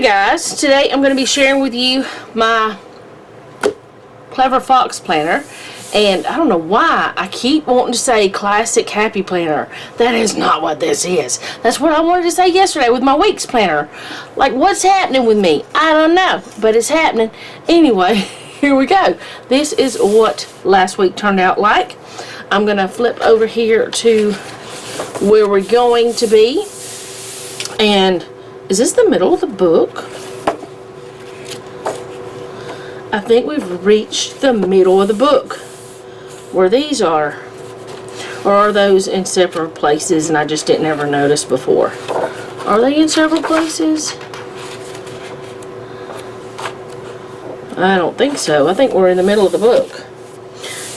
guys, today I'm going to be sharing with you my Clever Fox planner, and I don't know why I keep wanting to say classic happy planner. That is not what this is. That's what I wanted to say yesterday with my week's planner. Like, what's happening with me? I don't know, but it's happening. Anyway, here we go. This is what last week turned out like. I'm going to flip over here to where we're going to be, and is this the middle of the book? I think we've reached the middle of the book where these are. Or are those in separate places and I just didn't ever notice before? Are they in several places? I don't think so. I think we're in the middle of the book.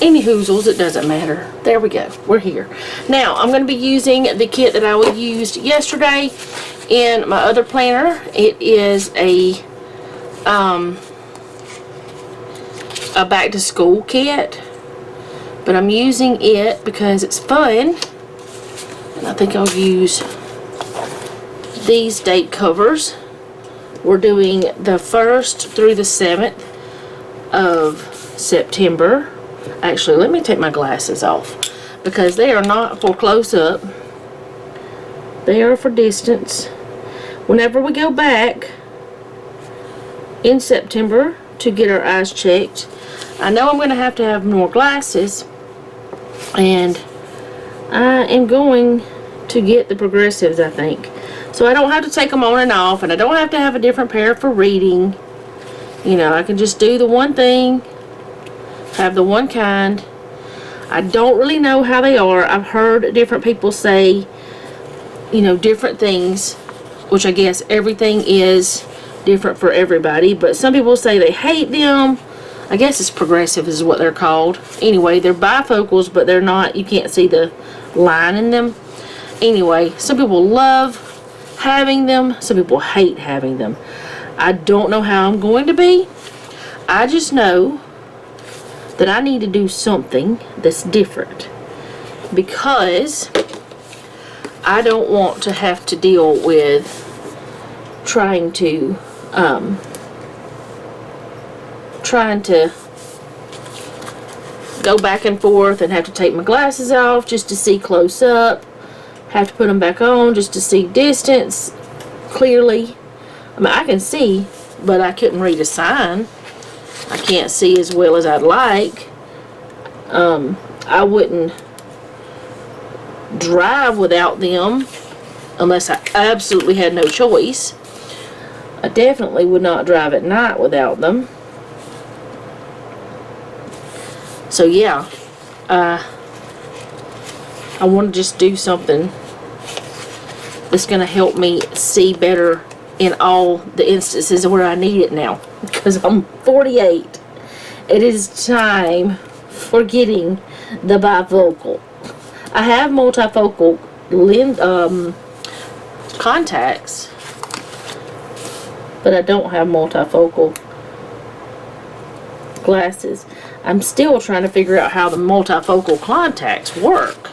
Any hoozles, it doesn't matter. There we go. We're here. Now, I'm going to be using the kit that I used yesterday in my other planner. It is a back to school kit, but I'm using it because it's fun, and I think I'll use these date covers. We're doing the 1st through the 7th of September. Actually, let me take my glasses off because they are not for close-up. They are for distance. Whenever we go back in September to get our eyes checked, I know I'm going to have more glasses, and I am going to get the progressives, I think. So I don't have to take them on and off, and I don't have to have a different pair for reading. You know, I can just do the one thing, have the one kind. I don't really know how they are. I've heard different people say, you know, different things, which I guess everything is different for everybody, but some people say they hate them. I guess it's progressive is what they're called. Anyway, they're bifocals, but they're not, you can't see the line in them. Anyway, some people love having them, some people hate having them. I don't know how I'm going to be. I just know that I need to do something that's different, because I don't want to have to deal with trying to go back and forth and have to take my glasses off just to see close up, have to put them back on just to see distance clearly. I mean, I can see, but I couldn't read a sign. I can't see as well as I'd like. I wouldn't drive without them unless I absolutely had no choice. I definitely would not drive at night without them. So yeah, I want to just do something that's going to help me see better in all the instances where I need it now, because I'm 48. It is time for getting the bifocal. I have multifocal contacts, but I don't have multifocal glasses. I'm still trying to figure out how the multifocal contacts work.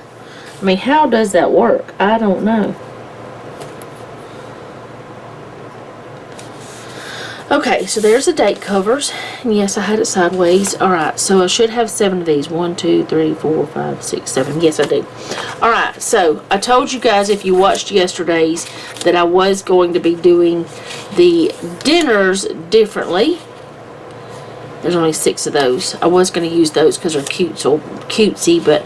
I mean, how does that work? I don't know. Okay, so there's the date covers. And yes, I had it sideways. Alright, so I should have 7 of these. 1, 2, 3, 4, 5, 6, 7. Yes, I do. Alright, so I told you guys, if you watched yesterday's, that I was going to be doing the dinners differently. There's only 6 of those. I was going to use those because they're cute, so cutesy, but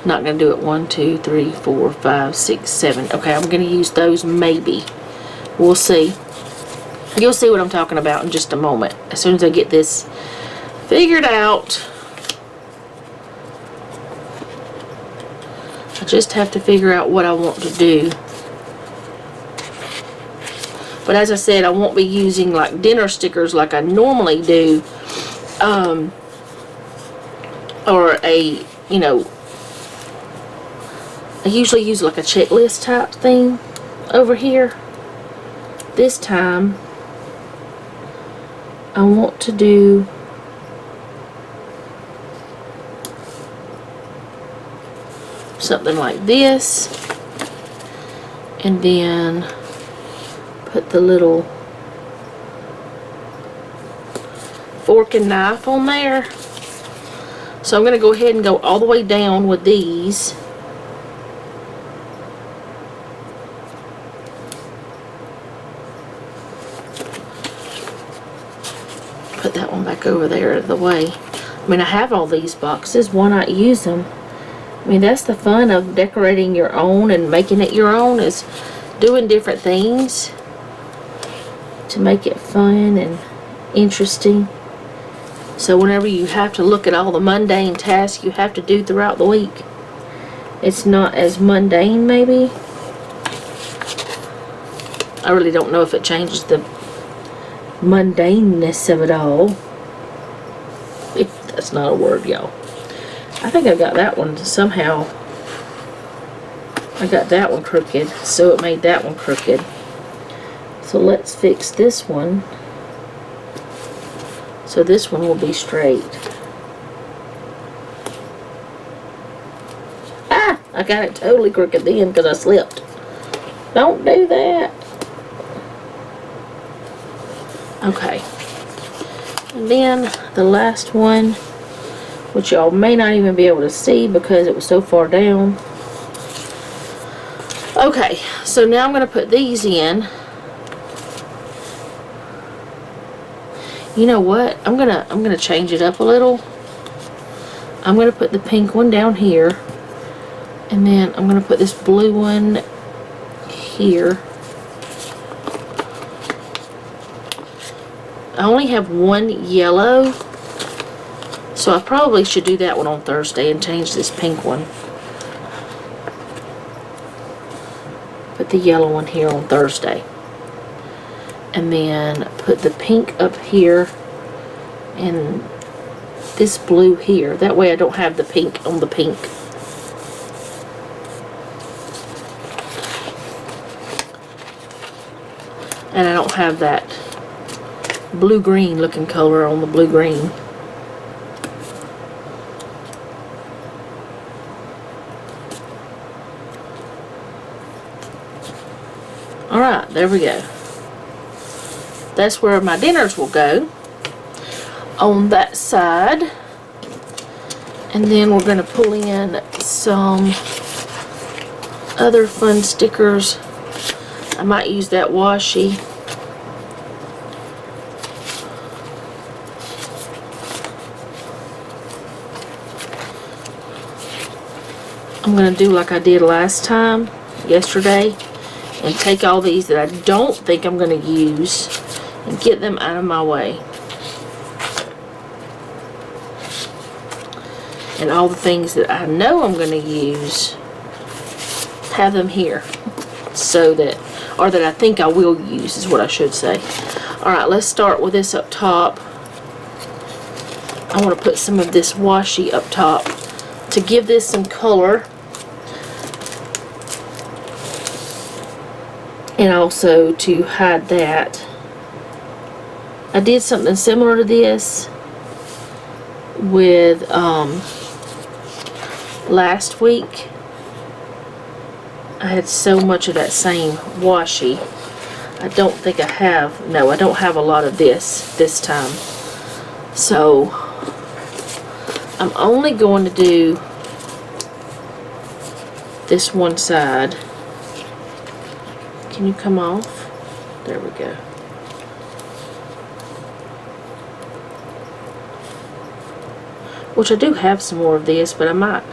not going to do it. 1, 2, 3, 4, 5, 6, 7. Okay, I'm going to use those maybe. We'll see. You'll see what I'm talking about in just a moment. As soon as I get this figured out. I just have to figure out what I want to do. But as I said, I won't be using like dinner stickers like I normally do. Or a, you know, I usually use like a checklist type thing over here. This time, I want to do something like this, and then put the little fork and knife on there. So I'm going to go ahead and go all the way down with these. Put that one back over there out of the way. I mean, I have all these boxes. Why not use them? I mean, that's the fun of decorating your own and making it your own, is doing different things to make it fun and interesting. So whenever you have to look at all the mundane tasks you have to do throughout the week, it's not as mundane, maybe. I really don't know if it changes the mundaneness of it all. If that's not a word, y'all. I think I got that one somehow. I got that one crooked, so it made that one crooked. So let's fix this one. So this one will be straight. Ah! I got it totally crooked then because I slipped. Don't do that. Okay. And then the last one, which y'all may not even be able to see because it was so far down. Okay, so now I'm going to put these in. You know what? I'm gonna change it up a little. I'm gonna put the pink one down here, and then I'm gonna put this blue one here. I only have one yellow, so I probably should do that one on Thursday and change this pink one. Put the yellow one here on Thursday. And then put the pink up here and this blue here. That way I don't have the pink on the pink. And I don't have that blue-green looking color on the blue-green. Alright, there we go. That's where my dinners will go, on that side. And then we're going to pull in some other fun stickers. I might use that washi. I'm going to do like I did last time, yesterday, and take all these that I don't think I'm going to use and get them out of my way. And all the things that I know I'm going to use, have them here. So that, or that I think I will use is what I should say. Alright, let's start with this up top. I want to put some of this washi up top to give this some color. And also to hide that. I did something similar to this with last week. I had so much of that same washi. I don't think I have, no, I don't have a lot of this time. So I'm only going to do this one side. Can you come off? There we go. Which I do have some more of this, but I might.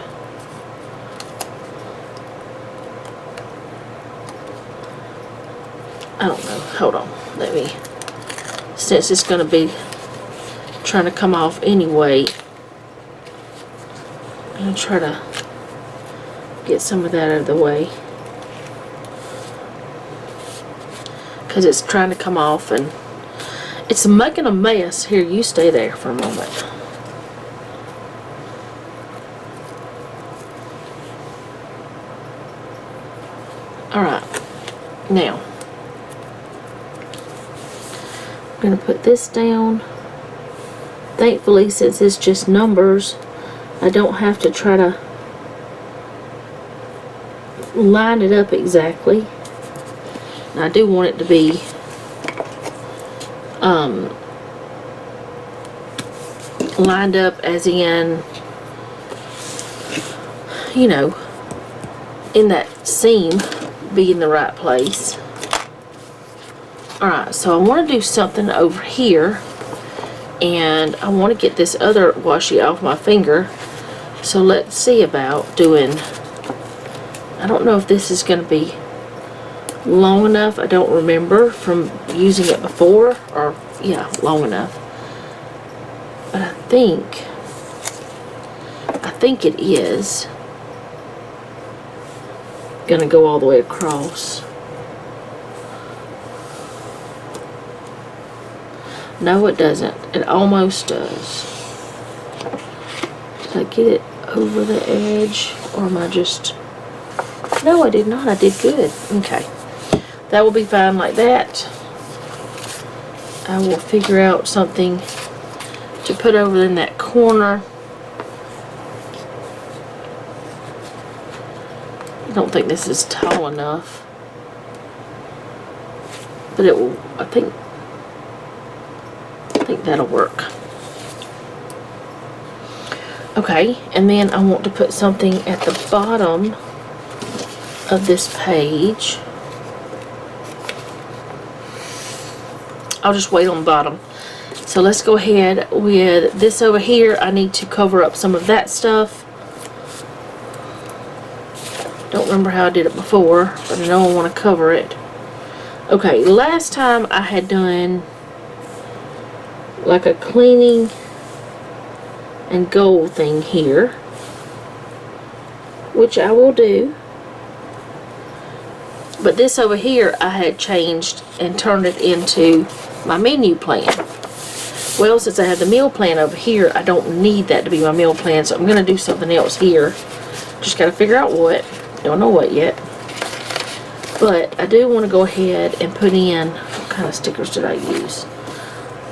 I don't know. Hold on. Let me. Since it's going to be trying to come off anyway, I'm going to try to get some of that out of the way. Because it's trying to come off and it's making a mess. Here, you stay there for a moment. Alright, now I'm going to put this down. Thankfully, since it's just numbers, I don't have to try to line it up exactly. And I do want it to be lined up, as in, you know, in that seam, be in the right place. Alright, so I want to do something over here, and I want to get this other washi off my finger. So let's see about doing, I don't know if this is going to be long enough. I don't remember from using it before, or yeah, long enough. But I think it is going to go all the way across. No, it doesn't. It almost does. Did I get it over the edge, or am I just... No, I did not. I did good. Okay. That will be fine like that. I will figure out something to put over in that corner. I don't think this is tall enough, but it will, I think that'll work. Okay, and then I want to put something at the bottom of this page. I'll just wait on the bottom. So let's go ahead with this over here. I need to cover up some of that stuff. Don't remember how I did it before, but I know I want to cover it. Okay, last time I had done like a cleaning and gold thing here, which I will do. But this over here I had changed and turned it into my menu plan. Well, since I have the meal plan over here, I don't need that to be my meal plan, so I'm going to do something else here. Just got to figure out what. Don't know what yet. But I do want to go ahead and put in, what kind of stickers did I use?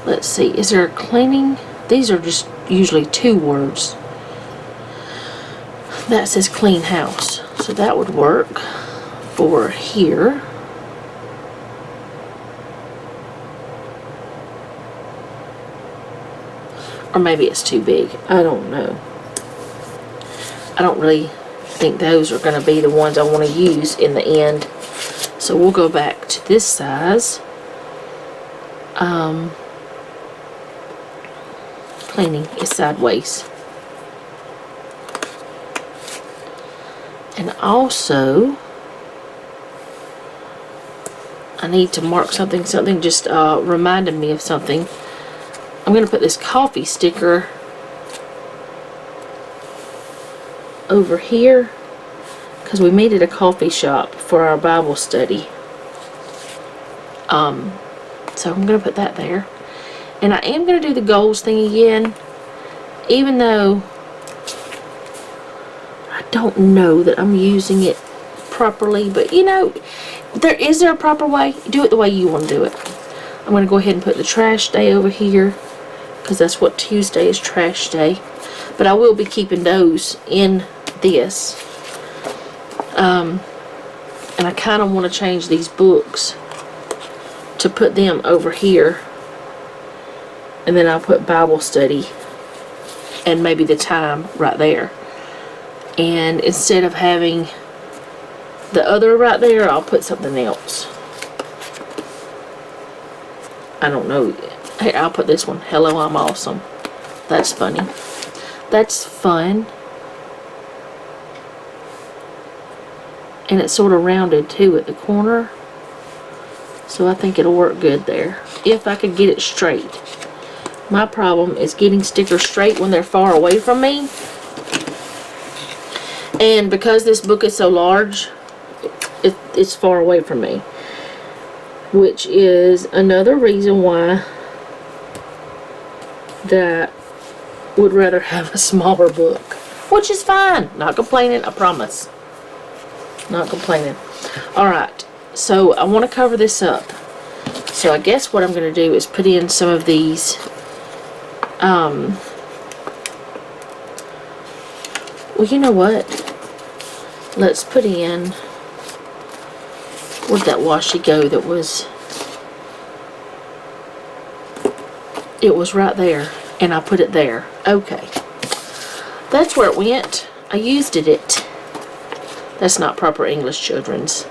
Let's see, is there a cleaning? These are just usually 2 words. That says clean house. So that would work for here. Or maybe it's too big. I don't know. I don't really think those are going to be the ones I want to use in the end. So we'll go back to this size. Cleaning is sideways. And also, I need to mark something just reminded me of something. I'm going to put this coffee sticker over here because we made it a coffee shop for our Bible study. So I'm going to put that there. And I am going to do the goals thing again, even though I don't know that I'm using it properly. But you know, is there a proper way? Do it the way you want to do it. I'm going to go ahead and put the trash day over here, because that's what Tuesday is, trash day. But I will be keeping those in this. And I kind of want to change these books to put them over here. And then I'll put Bible study and maybe the time right there. And instead of having the other right there, I'll put something else. I don't know. Hey, I'll put this one. Hello, I'm awesome. That's funny. That's fun. And it's sort of rounded too at the corner. So I think it'll work good there. If I could get it straight. My problem is getting stickers straight when they're far away from me. And because this book is so large, it's far away from me. Which is another reason why that I would rather have a smaller book. Which is fine. Not complaining, I promise. Not complaining. Alright, so I want to cover this up. So I guess what I'm going to do is put in some of these well, you know what? Let's put in Where'd that washi go that was... It was right there, and I put it there. Okay. That's where it went. I used it. That's not proper English, children's.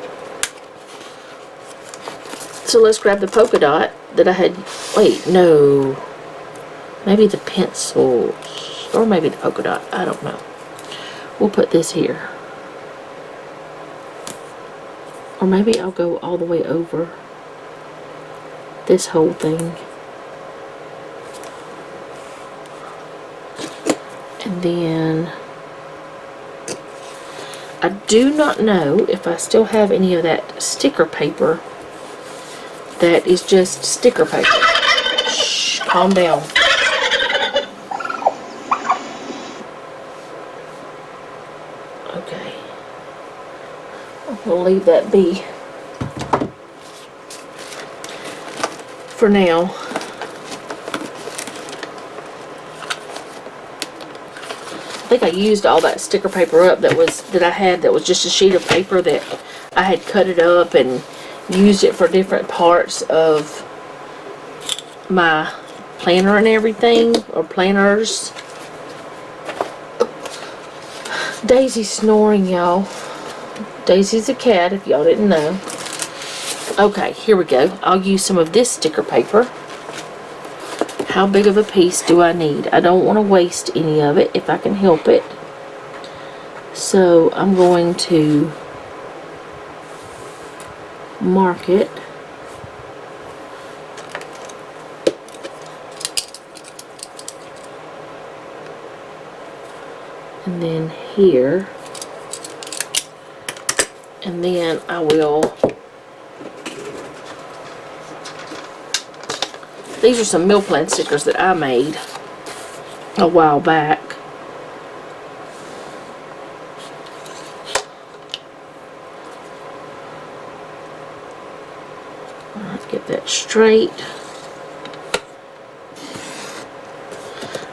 So let's grab the polka dot that I had... Wait, no. Maybe the pencils. Or maybe the polka dot. I don't know. We'll put this here. Or maybe I'll go all the way over this whole thing. And then I do not know if I still have any of that sticker paper that is just sticker paper. Shh, calm down. Okay. We'll leave that be for now. I think I used all that sticker paper up that I had that was just a sheet of paper that I had cut it up and used it for different parts of my planner and everything, or planners. Daisy's snoring, y'all. Daisy's a cat, if y'all didn't know. Okay, here we go. I'll use some of this sticker paper. How big of a piece do I need? I don't want to waste any of it if I can help it. So I'm going to mark it. And then here. And then I will... These are some meal plan stickers that I made a while back. Let's get that straight.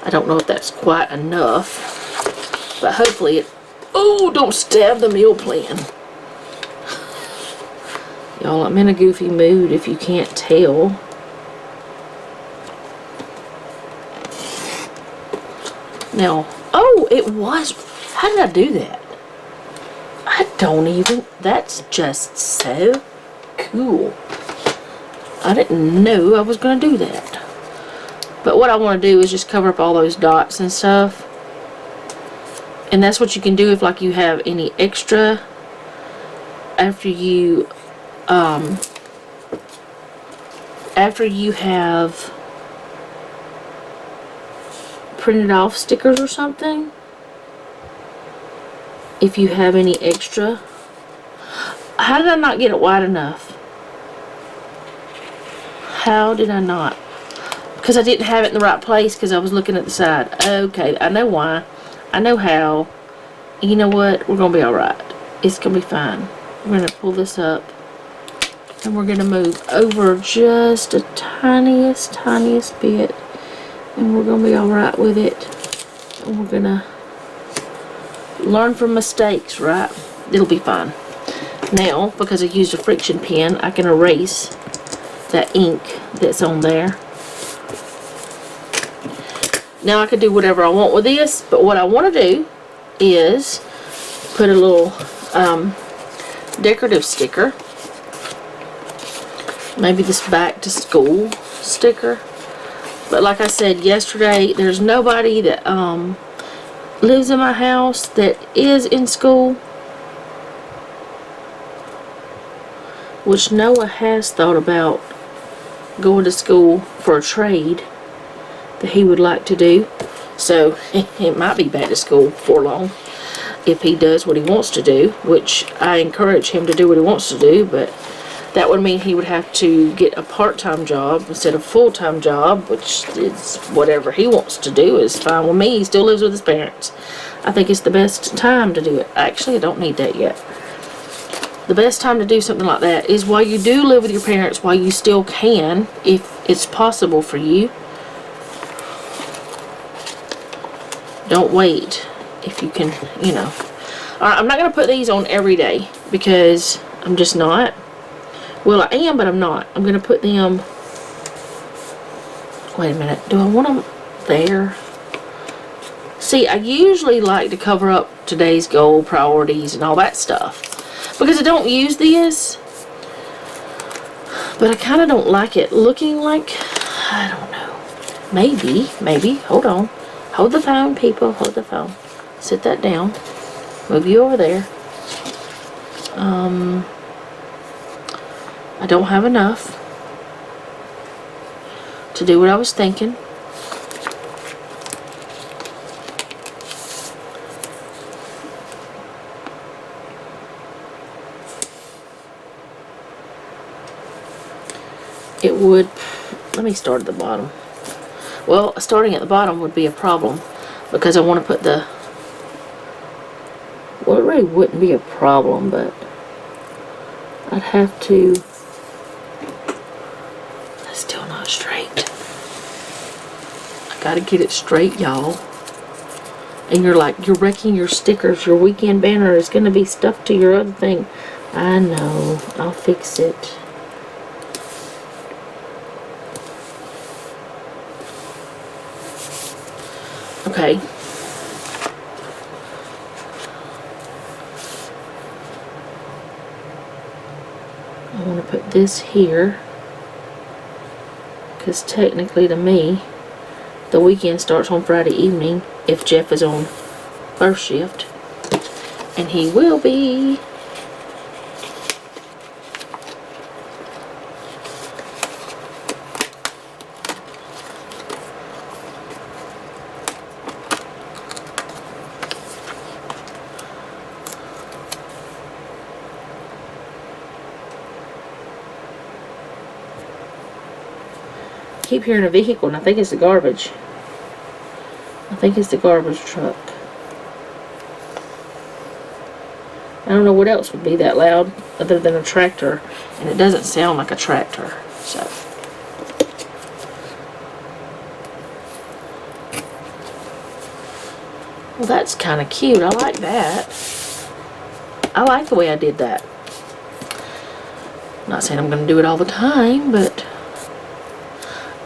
I don't know if that's quite enough, but hopefully it... Oh, don't stab the meal plan. Y'all, I'm in a goofy mood if you can't tell. Now, oh, it was. How did I do that? I don't even. That's just so cool. I didn't know I was going to do that. But what I want to do is just cover up all those dots and stuff. And that's what you can do if, like, you have any extra after you have printed off stickers or something. If you have any extra. How did I not get it wide enough? How did I not? Because I didn't have it in the right place because I was looking at the side. Okay, I know why. I know how. You know what? We're going to be alright. It's going to be fine. We're going to pull this up. And we're going to move over just a tiniest bit. And we're going to be alright with it. And we're going to learn from mistakes, right? It'll be fine. Now, because I used a friction pen, I can erase that ink that's on there. Now I can do whatever I want with this, but what I want to do is put a little decorative sticker. Maybe this back to school sticker. But like I said yesterday, there's nobody that lives in my house that is in school. Which Noah has thought about going to school for a trade that he would like to do. So it might be back to school for long if he does what he wants to do, which I encourage him to do what he wants to do, but that would mean he would have to get a part-time job instead of a full-time job, which is whatever he wants to do is fine with me. He still lives with his parents. I think it's the best time to do it. Actually, I don't need that yet. The best time to do something like that is while you do live with your parents, while you still can, if it's possible for you. Don't wait if you can, you know. Alright, I'm not going to put these on every day because I'm just not. Well, I am, but I'm not. I'm going to put them... Wait a minute. Do I want them there? See, I usually like to cover up today's goal, priorities, and all that stuff. Because I don't use this. But I kind of don't like it looking like... I don't know. Maybe. Hold on. Hold the phone, people. Hold the phone. Sit that down. Move you over there. I don't have enough to do what I was thinking. It would, let me start at the bottom. Well, starting at the bottom would be a problem because I want to put the, well, it really wouldn't be a problem, but I'd have to, that's still not straight. I gotta get it straight, y'all. And you're like, you're wrecking your stickers. Your weekend banner is gonna be stuck to your other thing. I know, I'll fix it. Okay. I want to put this here because technically to me the weekend starts on Friday evening if Jeff is on first shift, and he will be. Keep hearing a vehicle, and I think it's the garbage. I think it's the garbage truck. I don't know what else would be that loud other than a tractor, and it doesn't sound like a tractor. So well, that's kind of cute. I like that. I like the way I did that. I'm not saying I'm going to do it all the time, but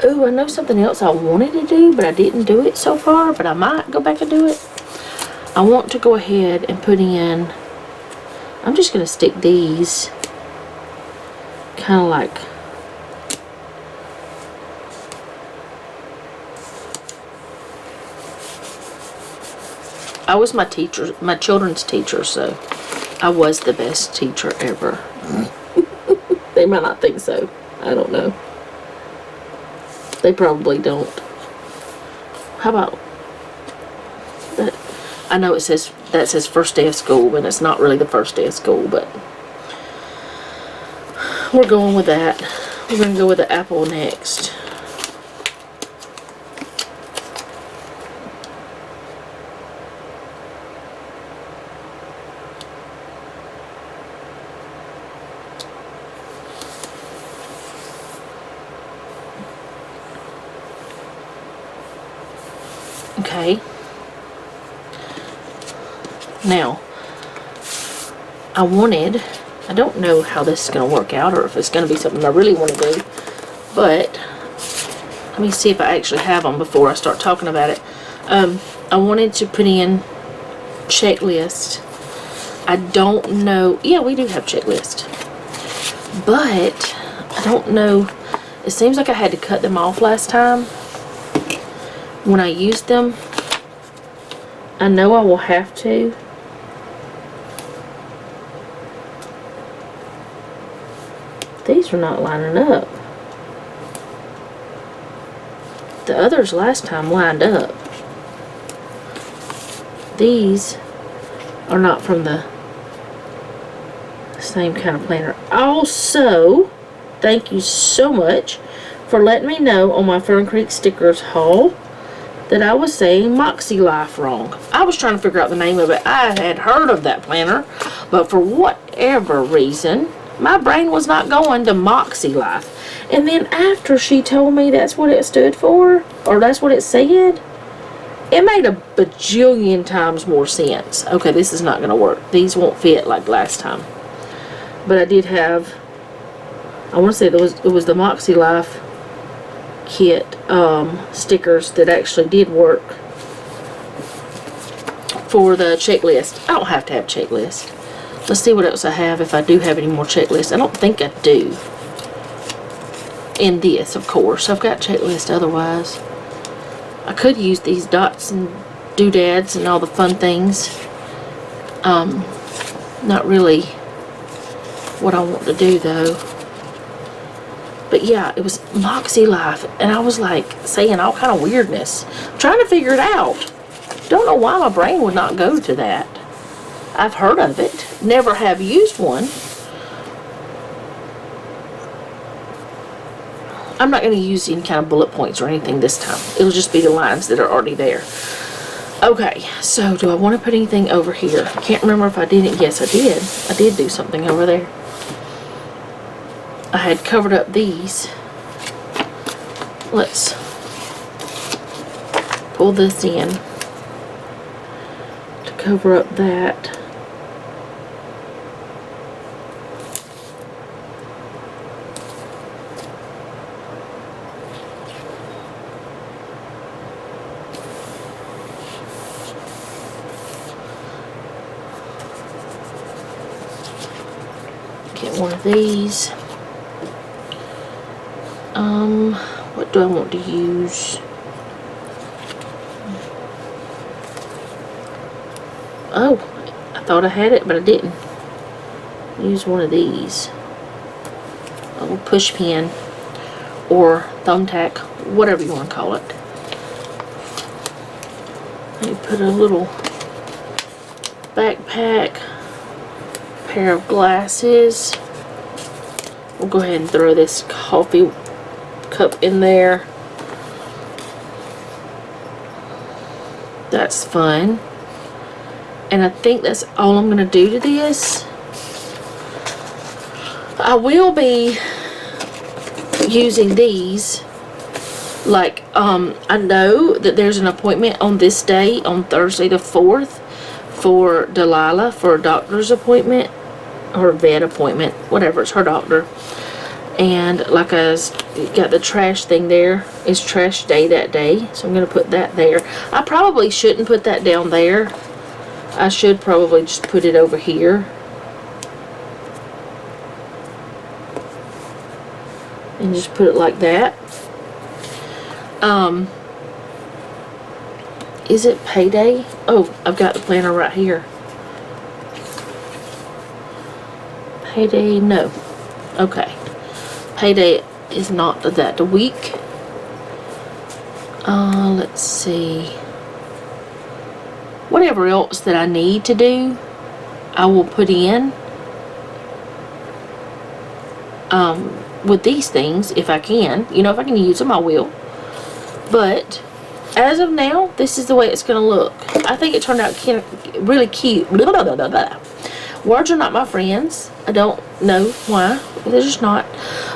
oh, I know something else I wanted to do, but I didn't do it so far, but I might go back and do it. I want to go ahead and put in, I'm just going to stick these kind of like, I was my teacher, my children's teacher, so I was the best teacher ever. They might not think so. I don't know. They probably don't. How about that? I know it says, that says first day of school, and it's not really the first day of school, but we're going with that. We're going to go with the apple next. Okay. Now, I don't know how this is going to work out or if it's going to be something I really want to do, but let me see if I actually have them before I start talking about it. I wanted to put in checklist. I don't know. Yeah, we do have checklist, but I don't know. It seems like I had to cut them off last time when I used them. I know I will have to. These are not lining up. The others last time lined up. These are not from the same kind of planner. Also, thank you so much for letting me know on my Fern Creek stickers haul that I was saying Moxie Life wrong. I was trying to figure out the name of it. I had heard of that planner, but for whatever reason, my brain was not going to Moxie Life. And then after she told me that's what it stood for, or that's what it said, it made a bajillion times more sense. Okay, this is not going to work. These won't fit like last time. But I did have I want to say it was the Moxie Life kit stickers that actually did work for the checklist. I don't have to have a checklist. Let's see what else I have, if I do have any more checklists. I don't think I do. In this, of course. I've got checklist otherwise. I could use these dots and doodads and all the fun things. Not really what I want to do though. But yeah, it was Moxie Life, and I was like saying all kind of weirdness. I'm trying to figure it out. Don't know why my brain would not go to that. I've heard of it. Never have used one. I'm not going to use any kind of bullet points or anything this time. It'll just be the lines that are already there. Okay, so do I want to put anything over here? I can't remember if I did it. Yes, I did. I did do something over there. I had covered up these. Let's pull this in to cover up that. Get one of these. What do I want to use? Oh, I thought I had it, but I didn't. Use one of these. A little push pin or thumbtack, whatever you want to call it. Let me put a little backpack, pair of glasses. We'll go ahead and throw this coffee cup in there. That's fun. And I think that's all I'm going to do to this. I will be using these. Like, I know that there's an appointment on this day, on Thursday the 4th, for Delilah for a doctor's appointment. Her vet appointment, whatever, it's her doctor. And like I got the trash thing there. It's trash day that day, so I'm going to put that there. I probably shouldn't put that down there. I should probably just put it over here. And just put it like that. Is it payday? Oh, I've got the planner right here. Payday, no. Okay. Payday is not that week. Let's see. Whatever else that I need to do, I will put in. With these things, if I can. You know, if I can use them, I will. But as of now, this is the way it's going to look. I think it turned out really cute. Blah, blah, blah, blah, blah. Words are not my friends. I don't know why. They're just not.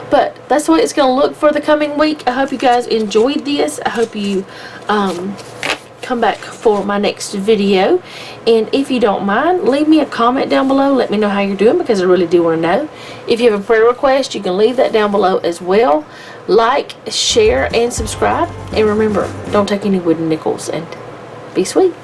But that's the way it's going to look for the coming week. I hope you guys enjoyed this. I hope you come back for my next video. And if you don't mind, leave me a comment down below. Let me know how you're doing, because I really do want to know. If you have a prayer request, you can leave that down below as well. Like, share, and subscribe. And remember, don't take any wooden nickels, and be sweet.